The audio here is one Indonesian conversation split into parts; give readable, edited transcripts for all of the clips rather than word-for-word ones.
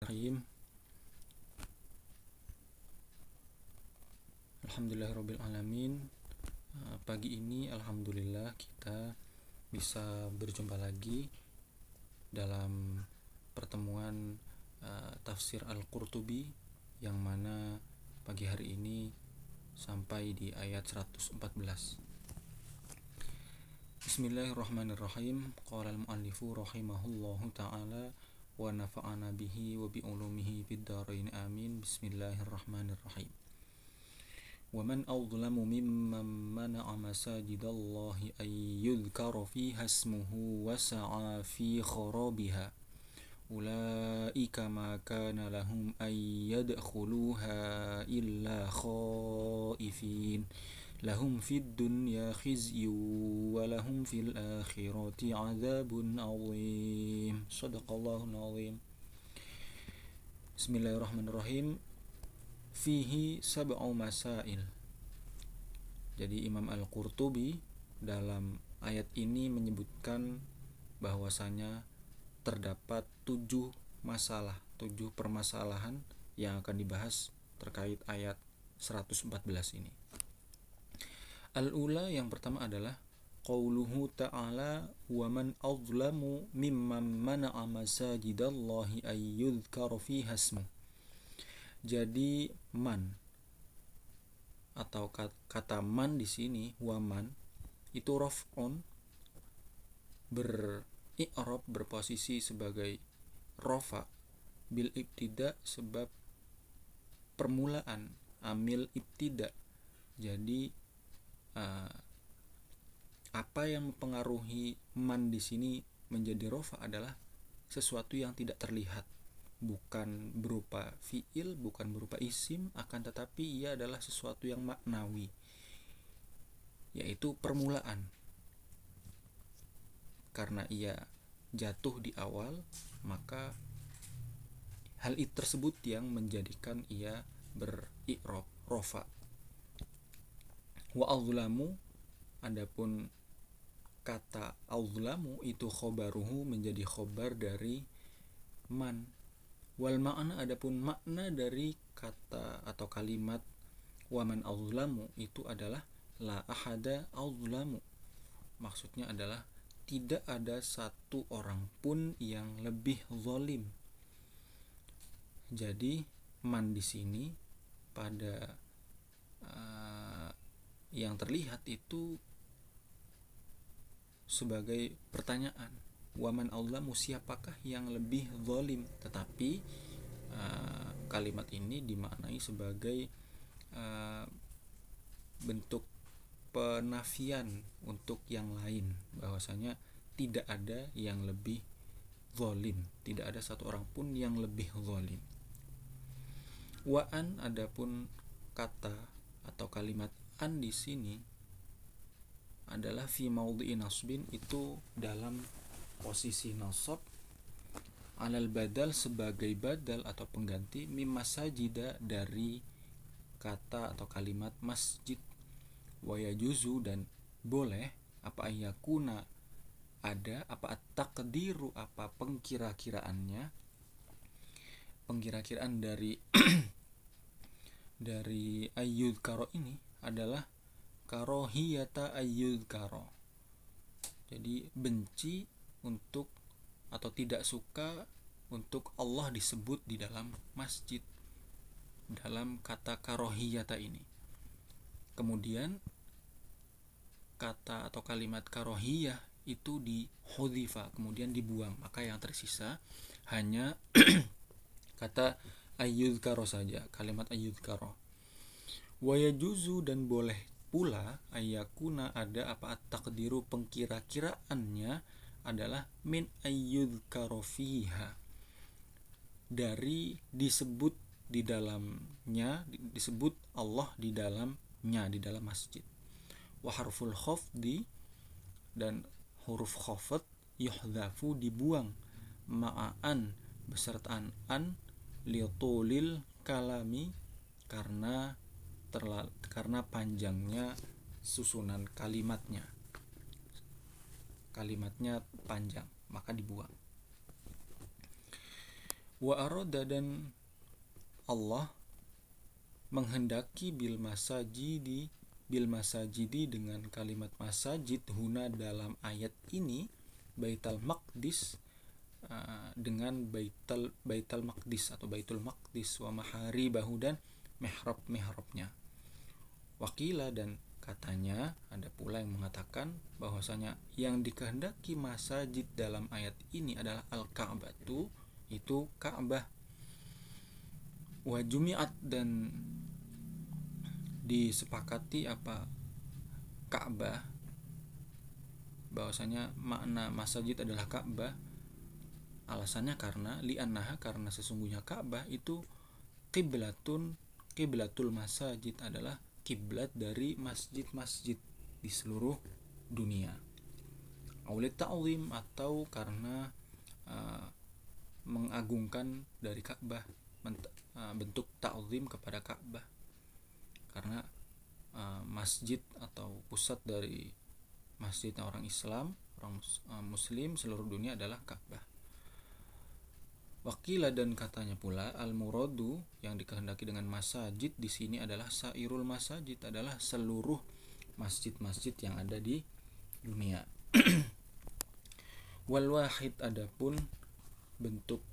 Bismillahirrahmanirrahim. Alhamdulillahirabbil alamin. Pagi ini alhamdulillah kita bisa berjumpa lagi dalam pertemuan tafsir Al-Qurtubi, yang mana pagi hari ini sampai di ayat 114. Bismillahirrahmanirrahim. Qala al-muallifu rahimahullahu ta'ala wa nafa'ana bihi wa bi ulumihi fid dharain amin. Bismillahirrahmanirrahim. Wa man adlamu mimman mana'a masajidallahi ay yudhkara fiha ismuhu wa sa'a fi kharabiha ulaika ma kana lahum ay yadkhuluha illa khaifin lahum fid dunya khizyun wa lahum fil akhirati adzabun adzim. Shadaqallahul azim. Bismillahirrahmanirrahim. Fihi sab'u masail. Jadi Imam Al-Qurtubi dalam ayat ini menyebutkan bahwasanya terdapat 7 masalah, 7 permasalahan yang akan dibahas terkait ayat 114 ini. Al-ula, yang pertama adalah qauluhu ta'ala wa man azlamu mimman mana'a masajidallahi ay yudhkara fiha ismu. Jadi man atau kata man di sini, wa man, itu raf'un, ber-i'rab, berposisi sebagai rafa bil ibtida, sebab permulaan, amil ibtida. Jadi apa yang mempengaruhi man di sini menjadi rafa adalah sesuatu yang tidak terlihat, bukan berupa fiil, bukan berupa isim, akan tetapi ia adalah sesuatu yang maknawi, yaitu permulaan. Karena ia jatuh di awal, maka hal itu tersebut yang menjadikan ia ber-i'rab rafa. Wa azlamu, adapun kata azlamu itu khobaruhu, menjadi khobar dari man. Wal ma'na, adapun makna dari kata atau kalimat wa man azlamu itu adalah la ahada azlamu. Maksudnya adalah tidak ada satu orang pun yang lebih zalim. Jadi man di sini pada yang terlihat itu sebagai pertanyaan, waman azlamu, siapakah yang lebih zalim, tetapi kalimat ini dimaknai sebagai bentuk penafian untuk yang lain, bahwasanya tidak ada yang lebih zalim, tidak ada satu orang pun yang lebih zalim. Wa'an, adapun kata atau kalimat an di sini adalah fi maudhi'i nasbin, itu dalam posisi nasab, alal badal, sebagai badal atau pengganti, mim masajida, dari kata atau kalimat masjid. Wa yajuzu, dan boleh, apa ayakuna, ada, apa at-taqdiru, apa pengkira-kiraannya, pengkira-kiraan dari dari ayyud karo ini adalah karohiyata ayyud karo. Jadi benci untuk atau tidak suka untuk Allah disebut di dalam masjid, dalam kata karohiyata ini. Kemudian kata atau kalimat karohiyah itu dihudhifa, kemudian dibuang, maka yang tersisa hanya kata ayyud karo saja, kalimat ayyud karo. Wa yajuzu, dan boleh pula, ayakuna, ada, apa at-taqdiru, pengkira-kiraannya adalah min ayyud karo fiha, dari disebut di dalamnya, disebut Allah di dalamnya, di dalam masjid. Wa harful khafdi, dan huruf khafd, yuhdhafu, dibuang, ma'an, besertaan an, litulil kalami, karena panjangnya susunan kalimatnya panjang, maka dibuang. Wa arada, dan Allah menghendaki bil masajidi dengan kalimat masajid huna dalam ayat ini Baitul Maqdis, dengan Baitul Maqdis atau Baitul Maqdis, wa maharibahu, dan mihrab-mihrabnya. Wakila, dan katanya ada pula yang mengatakan bahwasanya yang dikehendaki masajid dalam ayat ini adalah al-Ka'batu, itu Ka'bah. Wa jumi'at, dan disepakati apa Ka'bah, bahwasanya makna masjid adalah Ka'bah. Alasannya karena li'annaha, karena sesungguhnya Ka'bah itu kiblatul masajid, adalah kiblat dari masjid-masjid di seluruh dunia. Aulit ta'zim, atau karena mengagungkan dari Ka'bah, bentuk ta'zim kepada Ka'bah, karena masjid atau pusat dari masjidnya orang Islam, orang Muslim seluruh dunia adalah Ka'bah. Wakila, dan katanya pula al-muradu, yang dikehendaki dengan masajid di sini adalah sairul masajid, adalah seluruh masjid-masjid yang ada di dunia. Wal wahid, adapun bentuk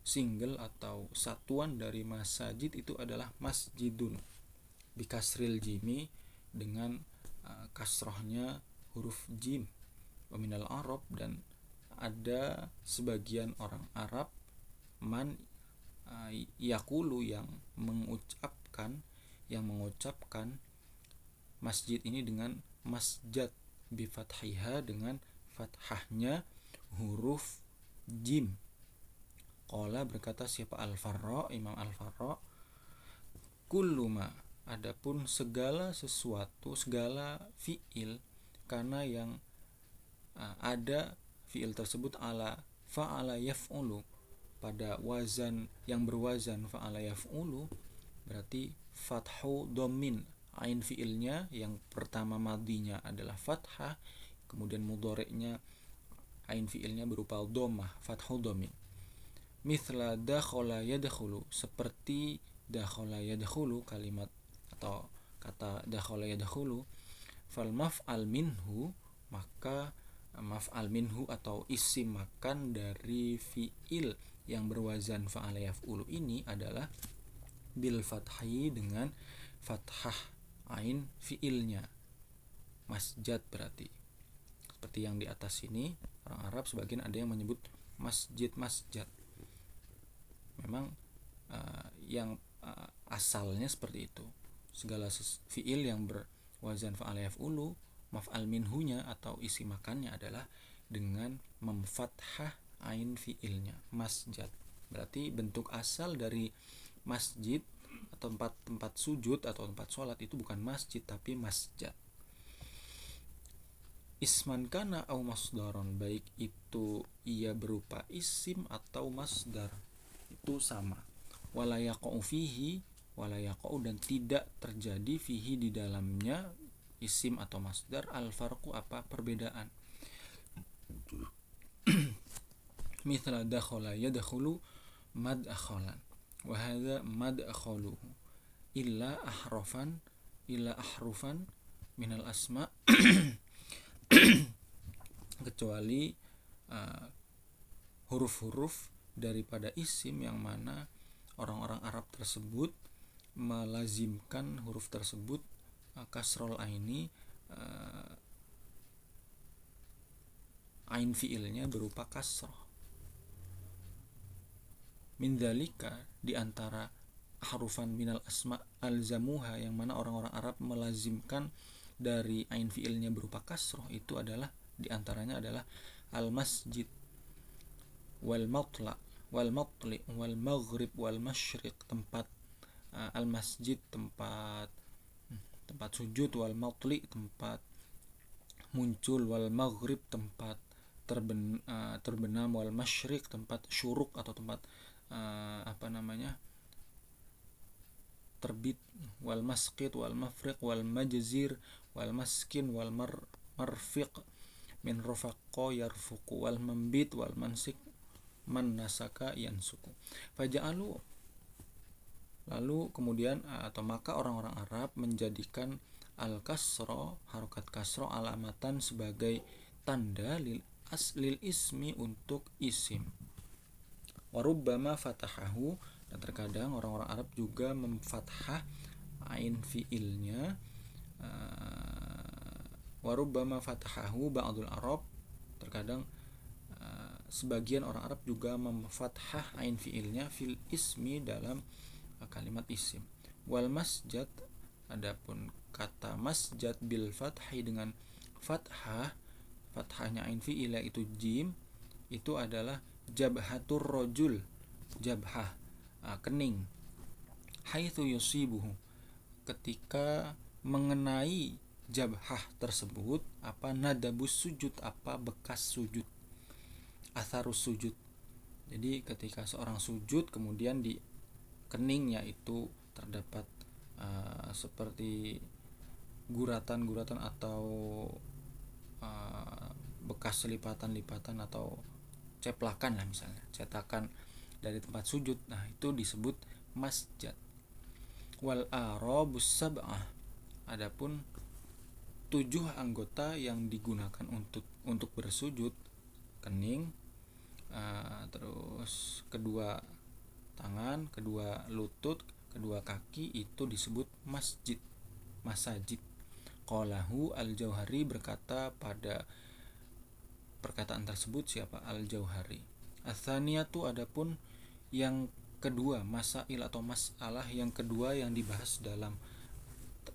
single atau satuan dari masajid itu adalah masjidun bikasril jimi, dengan kasrohnya huruf jim. Wa minal Arab, dan ada sebagian orang Arab man yakulu, yang mengucapkan masjid ini dengan masjad bifathiha, dengan fathahnya huruf jim. Qala, berkata siapa Al-Farra, Imam Al-Farra, kulluma, adapun segala sesuatu, segala fiil, karena yang ada fiil tersebut ala fa'ala yaf'ulu, pada wazan yang berwazan fa'ala yaf'ulu, berarti fathu dhammin, ain fiilnya yang pertama madinya adalah fathah, kemudian mudhari'nya ain fiilnya berupa dhammah, fathu dhammin. Mithla dakhala yadkhulu, seperti dakhala yadkhulu, kalimat atau kata dakhala yadkhulu. Fal maf'al minhu, maka maf'al minhu atau isim makan dari fi'il yang berwazan fa'ala yaf'ulu ini adalah bil fathi, dengan fathah ain fi'ilnya, masjad. Berarti seperti yang di atas ini, orang Arab sebagian ada yang menyebut masjid. Memang yang asalnya seperti itu, segala fi'il yang berwazan fa'ala yaf'ulu, maf'al minhunya atau isi makannya adalah dengan memfathah ain fiilnya, masjid. Berarti bentuk asal dari masjid atau tempat sujud atau tempat sholat itu bukan masjid tapi masjid. Isman kana au masdaron, baik itu ia berupa isim atau masdar, itu sama. Wala yaqa'u fihi, wala yaqa'u, dan tidak terjadi fihi di dalamnya isim atau masdar al-farqu, apa perbedaan. Mithla dakhala yadkhulu madkhalan, wa hadza madkhaluhu, illa ahrufan minal asma kecuali huruf-huruf daripada isim yang mana orang-orang Arab tersebut melazimkan huruf tersebut kasrol aini, ain fiilnya berupa kasroh. Min dzalika, di antara harufan minal asma alzamuha, yang mana orang-orang Arab melazimkan dari ain fiilnya berupa kasroh, itu adalah di antaranya adalah al masjid wal matla wal matli wal maghrib wal masyriq, tempat al masjid tempat sujud, wal matli tempat muncul, wal maghrib tempat terbenam, wal masyriq tempat syuruk atau tempat terbit, wal masqit wal mafriq wal majzir wal maskin wal marfiq min rafaqo yarfuqu, wal mambit wal mansik man nasaka yansuku. Faja'alu, lalu kemudian atau maka orang-orang Arab menjadikan al-kasro, harokat kasro, alamatan sebagai tanda lil ismi untuk isim. Warubbama fatahahu, dan terkadang orang-orang Arab juga memfathah ain fiilnya. Warubbama fatahahu ba'dul Arab, terkadang sebagian orang Arab juga memfathah ain fiilnya fil ismi dalam kalimat isim. Wal masjad, adapun kata masjad bil fathi dengan fathahnya ain fiil yaitu jim, itu adalah jabhatur rojul, jabhah, kening, haitsu yusibuhu, ketika mengenai jabhah tersebut apa nadabus sujud, apa bekas sujud, atharus sujud. Jadi ketika seorang sujud kemudian di keningnya itu terdapat seperti guratan-guratan atau bekas lipatan-lipatan atau ceplakan lah, misalnya cetakan dari tempat sujud, nah itu disebut masjid. Wal arabus sab'ah, adapun 7 anggota yang digunakan untuk bersujud, kening, terus kedua tangan, kedua lutut, kedua kaki, itu disebut masjid, masajid. Qalahu al-Jauhari, berkata pada perkataan tersebut siapa? Al-Jauhari. Ats-tsaniyatu, adapun yang kedua, masail atau masalah yang kedua yang dibahas dalam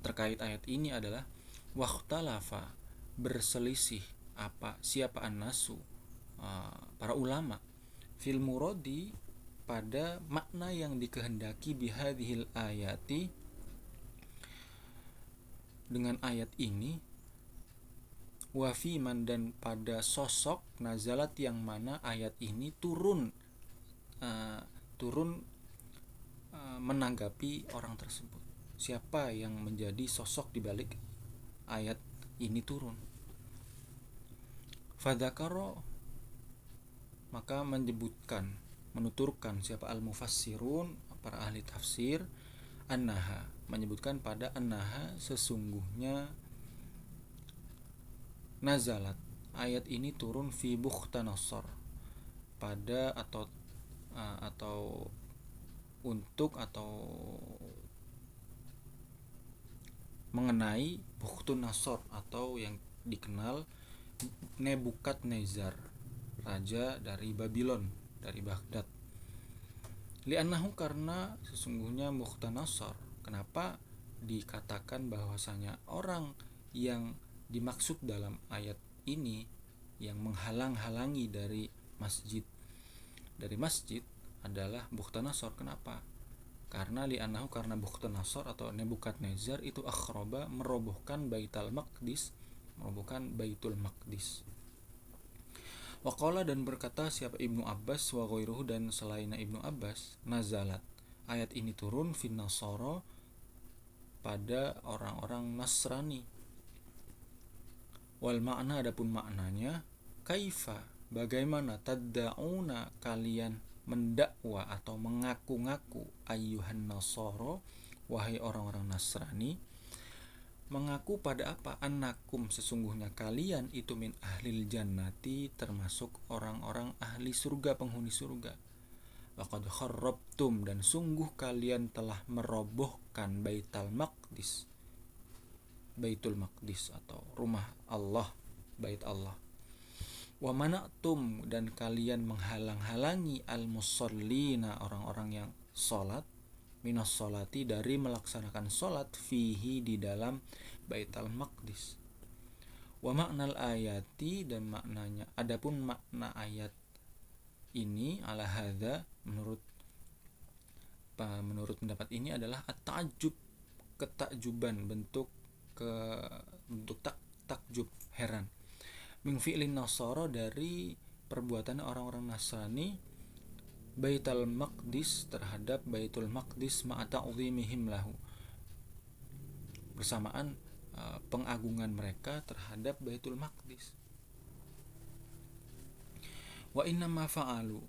terkait ayat ini adalah waqtalafa, berselisih siapa an-nasu, para ulama, fil muradi, pada makna yang dikehendaki bihadhil ayati, dengan ayat ini, wafiman, dan pada sosok nazalat yang mana ayat ini turun menanggapi orang tersebut. Siapa yang menjadi sosok di balik ayat ini turun? Fadzakara, maka menuturkan siapa al-mufassirun, para ahli tafsir, annaha, menyebutkan pada annaha, sesungguhnya nazalat, ayat ini turun fi Bukhtanasar, pada atau untuk atau mengenai Bukhtanasar, atau yang dikenal Nebukadnezar, raja dari Babylon, dari Baghdad. Li'annahu, karena sesungguhnya Bukhtanasar, kenapa dikatakan bahwasanya orang yang dimaksud dalam ayat ini yang menghalang-halangi dari masjid adalah Bukhtanasar. Kenapa? Karena li'annahu, karena Bukhtanasar atau Nebukadnezar itu akhroba, merobohkan Baitul Maqdis, merobohkan Baitul Maqdis. Waqala, dan berkata siapa Ibnu Abbas, wa ghairuhu, dan selain Ibnu Abbas, nazalat, ayat ini turun fin nasara, pada orang-orang Nasrani. Wal makna, adapun maknanya, kaifa, bagaimana, tadda'una, kalian mendakwa atau mengaku-ngaku, ayyuhan nasara, wahai orang-orang Nasrani, mengaku pada apa? Annakum, sesungguhnya kalian itu min ahlil jannati, termasuk orang-orang ahli surga, penghuni surga. Laqad kharrabtum, dan sungguh kalian telah merobohkan Baitul Maqdis atau rumah Allah, bait Allah. Wa mana'tum, dan kalian menghalang-halangi al-musallina, orang-orang yang salat, minas sholati, dari melaksanakan sholat, fihi, di dalam Baitul Maqdis. Wa maknal ayati, dan maknanya, adapun makna ayat ini, ala hadza, menurut pendapat ini adalah at-ta'ajjub, ketakjuban, bentuk takjub, heran, min fi'lin nasara, dari perbuatan orang-orang Nasrani, Baitul Maqdis, terhadap Baitul Maqdis, ma'ata'udhimihim lahu, bersamaan pengagungan mereka terhadap Baitul Maqdis. Wa inna ma fa'alu,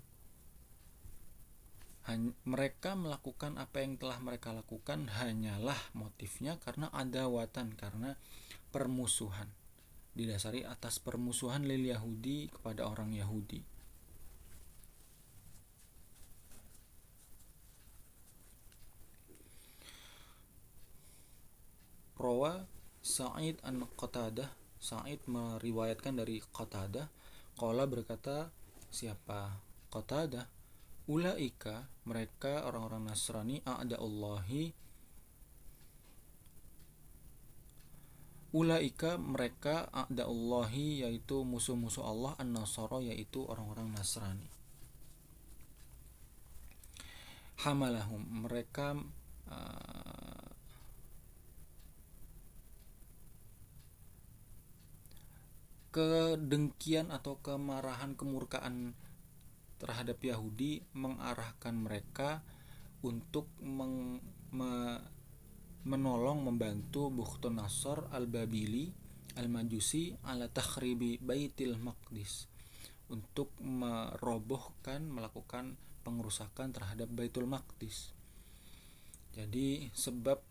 Mereka melakukan apa yang telah mereka lakukan hanyalah motifnya karena adawatan, karena permusuhan, didasari atas permusuhan lil Yahudi kepada orang Yahudi. Rawa Sa'id an Qatadah, Sa'id meriwayatkan dari Qatadah, qala berkata siapa Qatadah, ulaika mereka orang-orang Nasrani a'da'ullahi, ulaika mereka a'da'ullahi yaitu musuh-musuh Allah, an-Nasara yaitu orang-orang Nasrani. Hamalahum mereka kedengkian atau kemarahan, kemurkaan terhadap Yahudi mengarahkan mereka untuk menolong, membantu Bukhtun Nasr al-Babili al-Majusi ala takhribi Baitil Maqdis, untuk merobohkan, melakukan pengerusakan terhadap Baitul Maqdis. Jadi sebab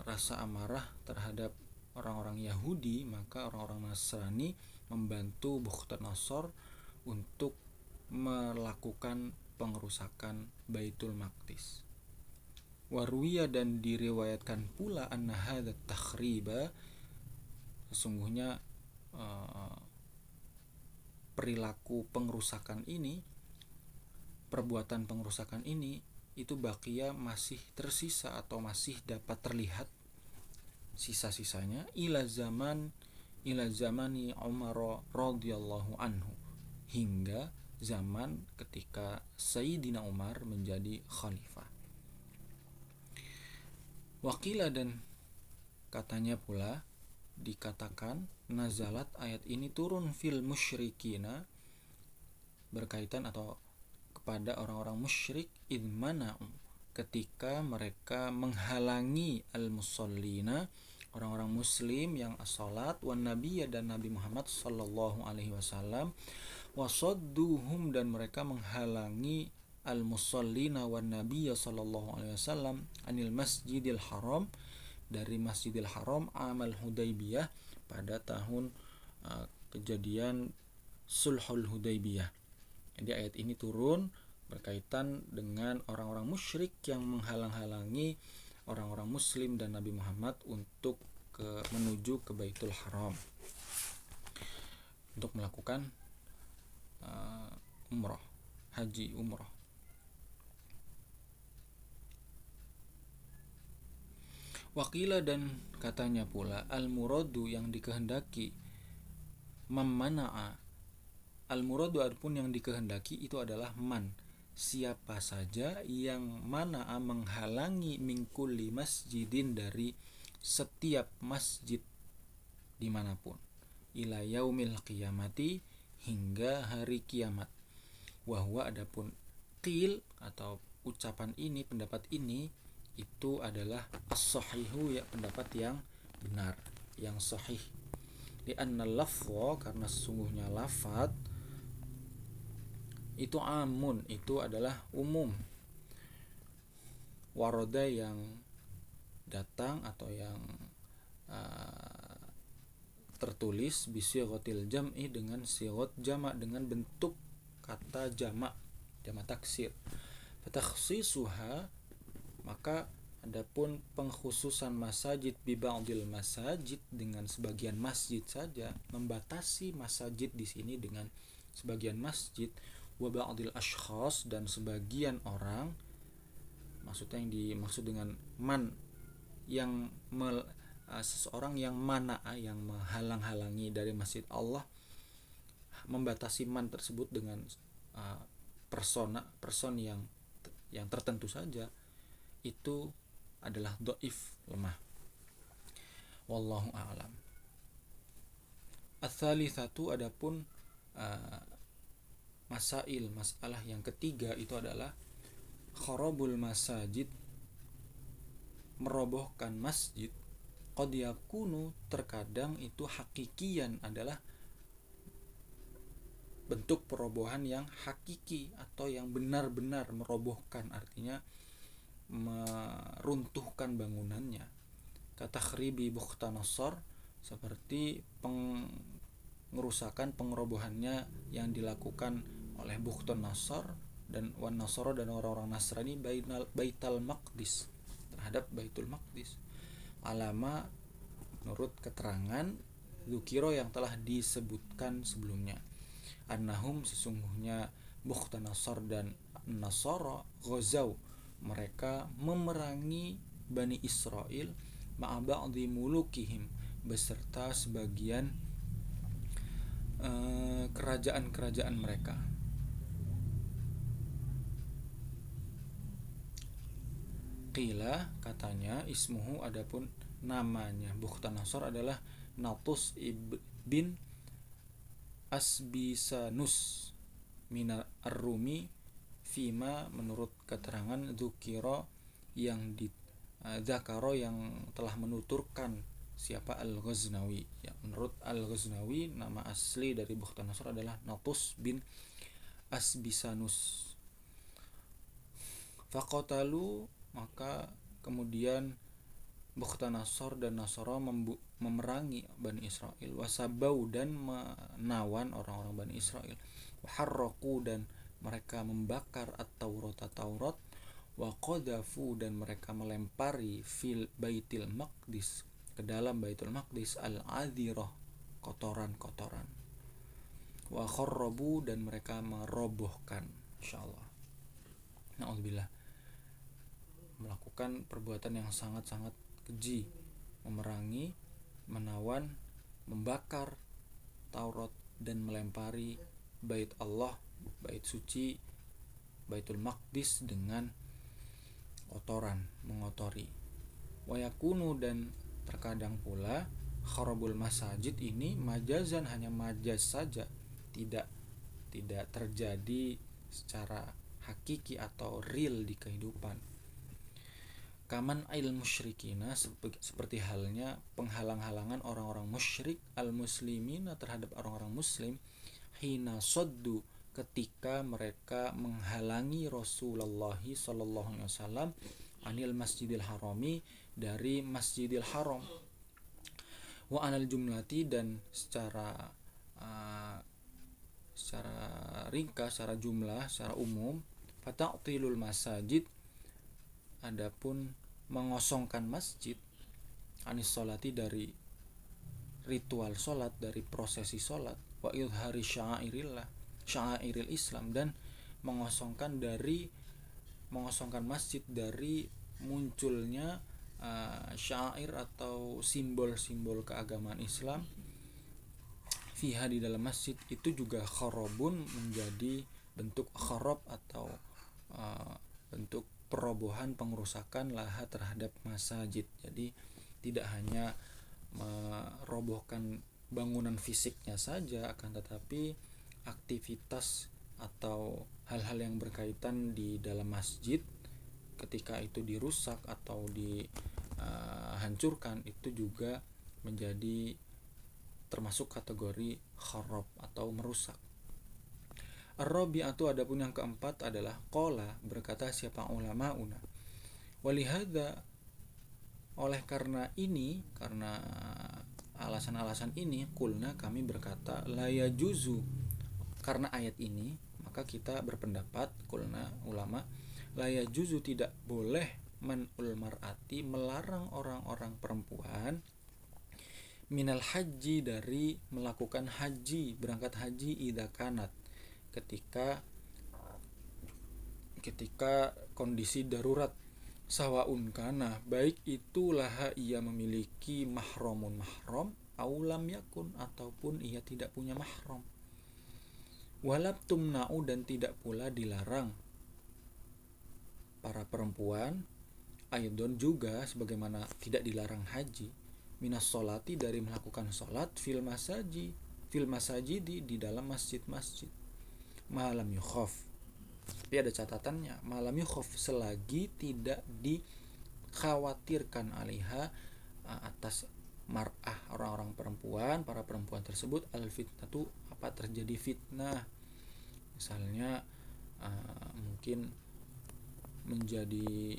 rasa amarah terhadap orang-orang Yahudi, maka orang-orang Nasrani membantu Bukhtun Nasr untuk melakukan pengerusakan Baitul Maqdis. Warwiya dan diriwayatkan pula anna hadza takhriba, sesungguhnya perilaku pengerusakan ini, perbuatan pengerusakan ini itu baqiya masih tersisa atau masih dapat terlihat sisa-sisanya ila zamani Umar radhiyallahu anhu, hingga zaman ketika Sayyidina Umar menjadi khalifah. Wakila dan katanya pula dikatakan nazalat, ayat ini turun fil musyrikina, berkaitan atau kepada orang-orang musyrik, idmana'u ketika mereka menghalangi al-musallina orang-orang muslim yang as-salat, wan nabiyya dan Nabi Muhammad sallallahu alaihi wasallam, wasadduhum dan mereka menghalangi al-musallina wan nabiyya sallallahu alaihi wasallam anil masjidil haram, dari Masjidil Haram, amal Hudaybiyah, pada tahun kejadian Sulhul Hudaybiyah. Jadi ayat ini turun berkaitan dengan orang-orang musyrik yang menghalang-halangi orang-orang muslim dan Nabi Muhammad untuk menuju ke Baitul Haram untuk melakukan umrah, haji umrah. Wakila dan katanya pula al-muradu yang dikehendaki, memana'a, al-muradu adapun yang dikehendaki itu adalah man, siapa saja yang mana'a menghalangi min kulli masjidin dari setiap masjid dimanapun, ila yaumil qiyamati hingga hari kiamat. Wahwa adapun qil atau ucapan ini, pendapat ini itu adalah as-sahihu, ya pendapat yang benar, yang sahih. Li'anna lafza, karena sesungguhnya lafad itu amun, itu adalah umum. Waroda yang datang atau yang tertulis bisighatil jam'i dengan sighat jamak, dengan bentuk kata jamak taksir. Fatakhsisuha, maka adapun pengkhususan masajid bi ba'dil masajid dengan sebagian masjid saja, membatasi masajid di sini dengan sebagian masjid, wa ba'dil ashkhas dan sebagian orang, maksudnya yang dimaksud dengan man yang seseorang yang mana yang menghalang-halangi dari masjid Allah, membatasi man tersebut dengan person yang tertentu saja, itu adalah dhaif, lemah. Wallahu a'lam. Ats-tsalitsatu, adapun masalah yang ketiga itu adalah kharabul masajid, merobohkan masjid. Qad yakunu, terkadang itu hakikian adalah bentuk perobohan yang hakiki atau yang benar-benar merobohkan, artinya meruntuhkan bangunannya. Kata khribi Bukhtanasar, seperti pengerusakan, pengerobohannya yang dilakukan oleh Bukhtanasar dan wan Nasara dan orang-orang Nasrani Baitul Maqdis, terhadap Baitul Maqdis. Alama menurut keterangan Dzukiro yang telah disebutkan sebelumnya, annahum sesungguhnya Bukhtanasar dan Nasara ghazau, mereka memerangi Bani Israel ma'aba'dhi mulukihim, beserta sebagian kerajaan-kerajaan mereka. Qila, katanya, ismuhu, adapun namanya Bukhtanasar adalah Natus bin Asbisanus mina ar-Rumi fima, menurut keterangan Dzukiro yang di Zakaro yang telah menuturkan siapa Al-Ghaznawi. Ya, menurut Al-Ghaznawi nama asli dari Bukhtanasar adalah Natus bin Asbisanus. Faqatalu, maka kemudian Bukhtanasar dan Nasara memerangi Bani Israel, wasabau, dan menawan orang-orang Bani Israel, waharraku, dan mereka membakar Taurat, waqadhafu, dan mereka melempari fil Baitil Maqdis, ke dalam Baitul Maqdis, al-adhirah, kotoran-kotoran, wa kharrabu, dan mereka merobohkan, insyaallah, na'udzubillah, melakukan perbuatan yang sangat-sangat keji, memerangi, menawan, membakar Taurat, dan melempari bait Allah, bait suci Baitul Maqdis dengan kotoran, mengotori. Wayakunu, dan terkadang pula kharabul masajid ini majazan, hanya majaz saja, tidak terjadi secara hakiki atau real di kehidupan. Kaman ail musyrikina, seperti halnya penghalang-halangan orang-orang musyrik, al muslimina, terhadap orang-orang muslim, hina saddu, ketika mereka menghalangi Rasulullah sallallahu alaihi wasallam anil masjidil harami, dari Masjidil Haram, wa anal jumlati, dan secara ringkas, secara jumlah, secara umum, fata'tilul masajid, adapun mengosongkan masjid, anis sholati, dari ritual sholat, dari prosesi sholat, wa idhari sya'airil Islam, dan mengosongkan masjid dari munculnya syair atau simbol-simbol keagamaan Islam, fiha, di dalam masjid, itu juga kharabun, menjadi bentuk kharab atau bentuk perobohan, pengerusakan laha terhadap masjid. Jadi tidak hanya merobohkan bangunan fisiknya saja, akan tetapi aktivitas atau hal-hal yang berkaitan di dalam masjid ketika itu dirusak atau dihancurkan, itu juga menjadi termasuk kategori kharab atau merusak. Ar-rabi'atu, adapun yang keempat adalah qala, berkata siapa ulama'una, walihada, oleh karena alasan-alasan ini, kulna, kami berkata, la yajuzu, karena ayat ini, maka kita berpendapat, kulna ulama, la yajuzu, tidak boleh, man'ul mar'ati, melarang orang-orang perempuan, minal haji, dari melakukan haji, berangkat haji, idza kanat, ketika kondisi darurat, sawaun kana, baik itu laha, ia memiliki mahram, aulam yakun, ataupun ia tidak punya mahram. Walab tumna'u, dan tidak pula dilarang para perempuan, aidon, juga sebagaimana tidak dilarang haji, minas sholati, dari melakukan sholat, fil masajidi, di dalam masjid-masjid, malam yukhaf, tapi ada catatannya, malam yukhaf, selagi tidak dikhawatirkan alaiha, atas mar'ah, orang-orang perempuan, para perempuan tersebut, al fitnatu, terjadi fitnah, Misalnya mungkin menjadi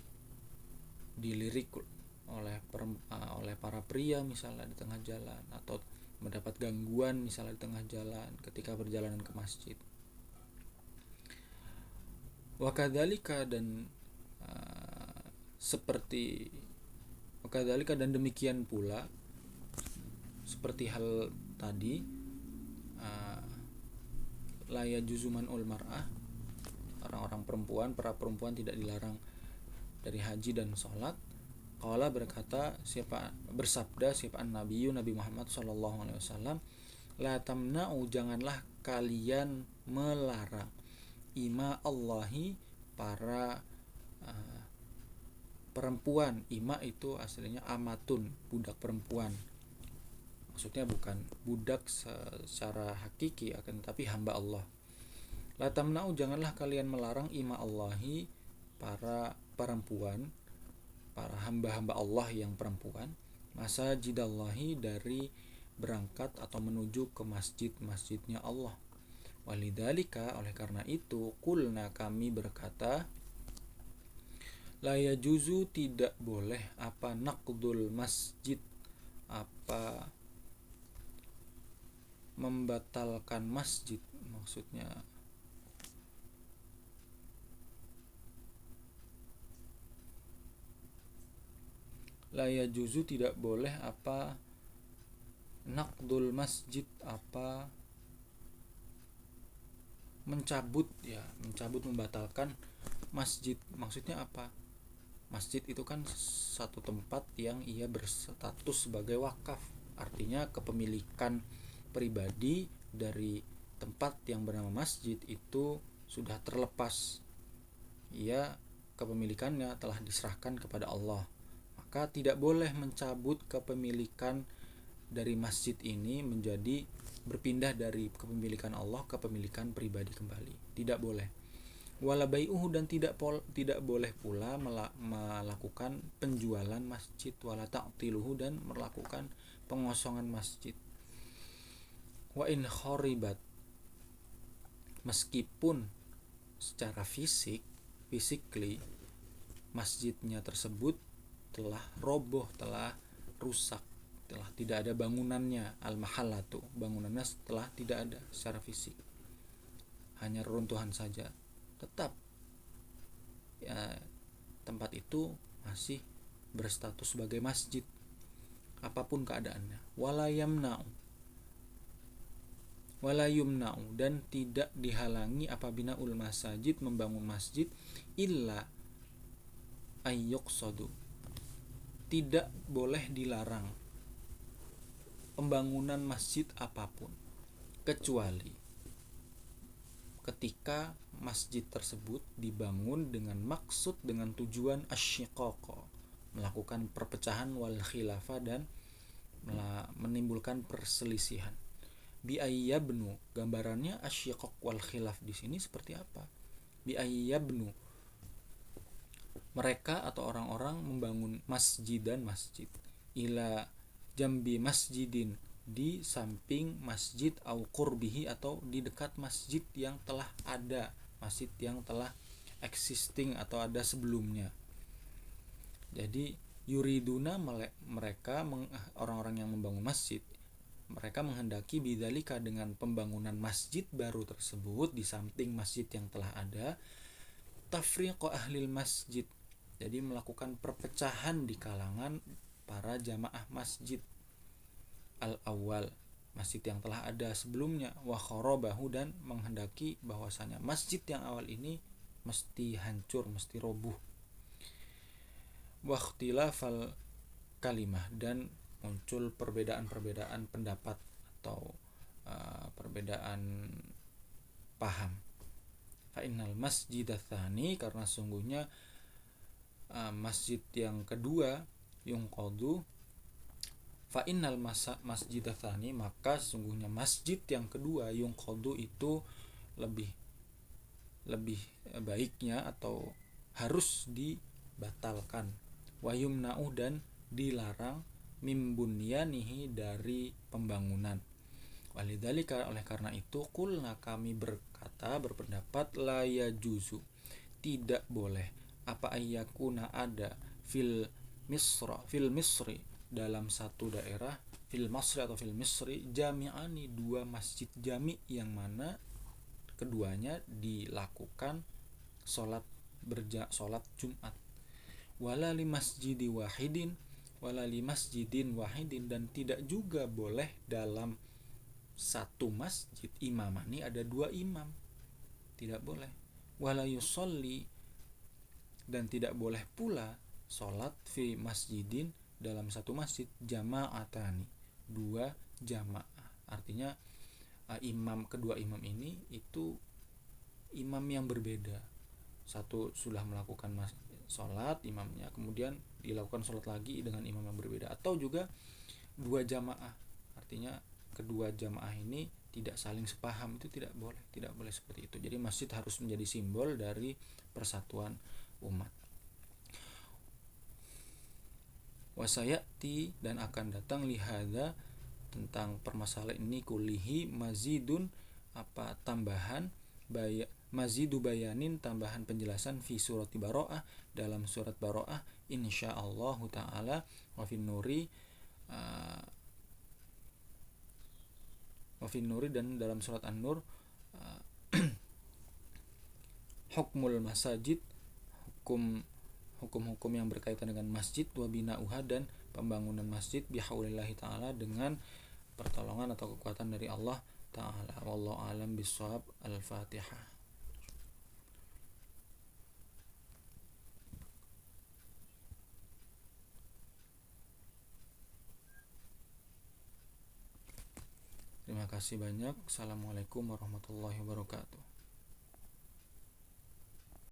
dilirik oleh para pria misalnya di tengah jalan, atau mendapat gangguan misalnya di tengah jalan ketika perjalanan ke masjid. Wakadzalika dan wakadzalika dan demikian pula seperti hal tadi, la yajuzu man'ul mar'ah, orang-orang perempuan, para perempuan tidak dilarang dari haji dan sholat. Qala bersabda siapa Nabi Muhammad sallallahu alaihi wasallam, la tamna'u, janganlah kalian melarang, ima Allahi, para perempuan. Ima itu aslinya amatun, budak perempuan. Maksudnya bukan budak secara hakiki, akan tetapi hamba Allah. La tamna'u, janganlah kalian melarang, ima Allahi, para perempuan, para hamba-hamba Allah yang perempuan, masajidallahi, dari berangkat atau menuju ke masjid-masjidnya Allah. Walidzalika, oleh karena itu, qulna, kami berkata, la yajuzu, tidak boleh, apa naqdul masjid, apa membatalkan masjid. Maksudnya la yajuzu, tidak boleh, apa naqdul masjid, apa mencabut, membatalkan masjid. Maksudnya apa? Masjid itu kan satu tempat yang ia berstatus sebagai wakaf, artinya kepemilikan pribadi dari tempat yang bernama masjid itu sudah terlepas, ia kepemilikannya telah diserahkan kepada Allah. Maka tidak boleh mencabut kepemilikan dari masjid ini menjadi berpindah dari kepemilikan Allah ke kepemilikan pribadi kembali, tidak boleh. Wala bai'uhu, dan tidak boleh pula melakukan penjualan masjid, wala ta'tiluhu, dan melakukan pengosongan masjid. Wa in kharibat, meskipun secara physically masjidnya tersebut telah roboh, telah rusak, telah tidak ada bangunannya, al-mahallatu, bangunannya telah tidak ada secara fisik, hanya reruntuhan saja, tetap tempat itu masih berstatus sebagai masjid apapun keadaannya. Wala yumna'u, dan tidak dihalangi apabila masajid, membangun masjid, illa ayyuqsadu, tidak boleh dilarang pembangunan masjid apapun kecuali ketika masjid tersebut dibangun dengan maksud, dengan tujuan asyiqaqa, melakukan perpecahan, wal khilafah, dan menimbulkan perselisihan. Bi ayyabnu, gambarannya asyiqaq wal khilaf di sini seperti apa? Bi ayyabnu, mereka atau orang-orang membangun masjidan, masjid, ila jambi masjidin, di samping masjid, au qurbihi, atau di dekat masjid yang telah ada, masjid yang telah existing atau ada sebelumnya. Jadi yuriduna, mereka orang-orang yang membangun masjid, mereka menghendaki bidzalika, dengan pembangunan masjid baru tersebut di samping masjid yang telah ada, tafriqa ahlil masjid, jadi melakukan perpecahan di kalangan para jamaah masjid al-awwal, masjid yang telah ada sebelumnya, wa kharabahu, dan menghendaki bahwasanya masjid yang awal ini mesti hancur, mesti roboh. Wa ikhtilafal kalimah, dan muncul perbedaan-perbedaan pendapat atau perbedaan paham. Fa innal masjidatsani, tsani, karena sungguhnya masjid yang kedua, yungqadu, fa innal masjidatsani, maka sungguhnya masjid yang kedua, yungqadu, itu lebih baiknya atau harus dibatalkan, wa yumna'u, dan dilarang, mimbunyanihi, dari pembangunan, Walidzalika, oleh karena itu, qulna, kami berpendapat, la yajuzu, tidak boleh, apa ayyakuna, ada, fil misri, dalam satu daerah, fil masri atau fil misri, jami'ani, dua masjid jami' yang mana keduanya dilakukan sholat Jumat. Wala li masjidin wahidin, dan tidak juga boleh dalam satu masjid imamani, ada dua imam, tidak boleh. Wala yusolli, dan tidak boleh pula sholat fi masjidin, dalam satu masjid, jama'atani, dua jamaah. Artinya kedua imam ini itu imam yang berbeda. Satu sudah melakukan sholat imamnya, kemudian dilakukan sholat lagi dengan imam yang berbeda. Atau juga dua jamaah, artinya kedua jamaah ini tidak saling sepaham, itu tidak boleh seperti itu. Jadi masjid harus menjadi simbol dari persatuan umat. Wasayati, dan akan datang, lihada, tentang permasalahan ini, kulihi mazidun, apa tambahan, mazidu bayanin, tambahan penjelasan, fi surat Baro'ah, dalam surat Baro'ah, insyaallah ta'ala, wa fin nuri, dan dalam surat An-Nur, hukmul masajid, hukum-hukum yang berkaitan dengan masjid, wa bina'uha, dan pembangunan masjid, bihaulillahi ta'ala, dengan pertolongan atau kekuatan dari Allah ta'ala. Wallahu a'lam bishawab. Al-Fatihah. Terima kasih banyak. Assalamualaikum warahmatullahi wabarakatuh.